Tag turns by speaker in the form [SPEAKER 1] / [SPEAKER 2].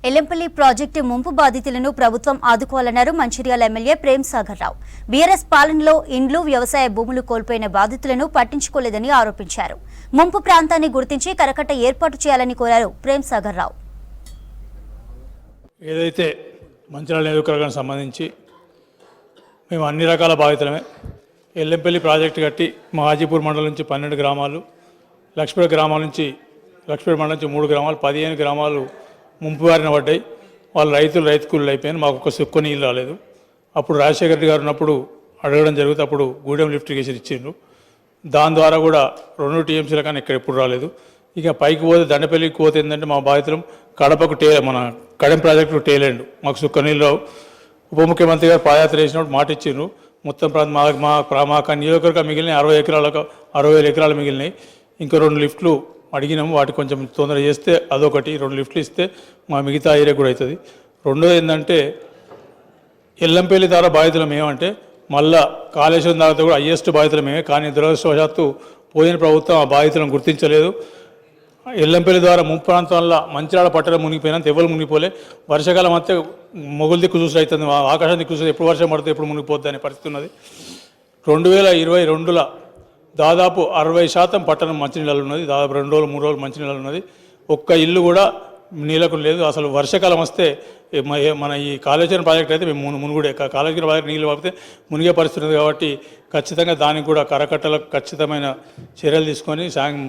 [SPEAKER 1] Yellampalli project ముంపు బాధితులను ప్రభుత్వం ఆదుకోవాలన్నారు మంచిర్యాల ఎమ్మెల్యే ప్రేమ్ సాగర్ రావు. బీఆర్ఎస్ పాలనలో ఇండ్లు, వ్యవసాయ భూములు కోల్పోయిన బాధితులను పట్టించుకోలేదని ఆరోపించారు. ముంపు ప్రాంతాన్ని గుర్తించి కరకట్ట ఏర్పాటు చేయాలని కోరారు ప్రేమ్ సాగర్ రావు.
[SPEAKER 2] ఏదైతే మంచిర్యాల నియోజకవర్గానికి సంబంధించి మేము అన్ని రకాల బాధితులమే. ఎల్లంపల్లి ప్రాజెక్టు కట్టి మహాజీపూర్ మండలం నుంచి 12 గ్రామాలు, లక్ష్మీపేట గ్రామాల నుంచి లక్ష్మీపేట మండలం నుంచి 3 గ్రామాలు, 15 గ్రామాలు ముంపు బారిన పడ్డాయి. వాళ్ళు రైతు కూలీలు అయిపోయారు. మాకు ఒక సుక్క నీళ్ళు రాలేదు. అప్పుడు రాజశేఖర రెడ్డి గారు ఉన్నప్పుడు అడగడం జరిగితే అప్పుడు గూడెం లిఫ్ట్ ఇరిగేషన్ ఇచ్చిండ్రు. దాని ద్వారా కూడా 2 టీఎంసీల కానీ ఇక్కడ ఎప్పుడు రాలేదు. ఇక పైకి పోతే దండపల్లికి పోతే ఏంటంటే మా బాధితులం కడపకు మన కడెం ప్రాజెక్టు టేలేండు. మాకు సుక్క నీళ్ళు రావు. ఉప ముఖ్యమంత్రి గారు పాదయాత్ర చేసినప్పుడు మాట ఇచ్చిండ్రు. మొత్తం మా నియోజకవర్గం మిగిలినాయి 60,000 ఎకరాలు మిగిలినాయి. ఇంకా 2 లిఫ్ట్లు అడిగినాము. వాటికి కొంచెం తొందర చేస్తే అదొకటి, 2 లిఫ్ట్లు ఇస్తే మా మిగతా ఏరియా కూడా అవుతుంది. రెండోది ఏంటంటే ఎల్లంపల్లి ద్వారా బాధితులం ఏమంటే మళ్ళా కాళేశ్వరం ద్వారా కూడా హయ్యెస్ట్ బాధితులమే. కానీ దురదృష్టవశాత్తు పోయిన ప్రభుత్వం ఆ బాధితులను గుర్తించలేదు. ఎల్లంపల్లి ద్వారా ముంపు ప్రాంతాల్లో మంచిర్యాల పట్టణం మునిగిపోయినంత ఎవరు మునిగిపోలే. వర్షాకాలం అంతే మొగుల దిక్కు చూసి అవుతుంది, ఆకాశం దిక్కు చూసి ఎప్పుడు వర్షం పడితే ఎప్పుడు మునిగిపోద్ది అనే పరిస్థితి ఉన్నది. 2022లో దాదాపు 60% పట్టణం మంచినీళ్ళు ఉన్నది. దాదాపు 2 రోజులు 3 రోజులు మంచినీళ్ళు ఉన్నది. ఒక్క ఇల్లు కూడా నీళ్ళకు లేదు. అసలు వర్షాకాలం వస్తే మన ఈ కాళేశ్వరం ప్రాజెక్ట్ అయితే మేము మునుగుడే కాళేశ్వరం ప్రాజెక్ట్ నీళ్ళు పడితే మునిగే పరిస్థితి ఉంది. కాబట్టి ఖచ్చితంగా దానికి కూడా కరకట్టలకు ఖచ్చితమైన చర్యలు తీసుకొని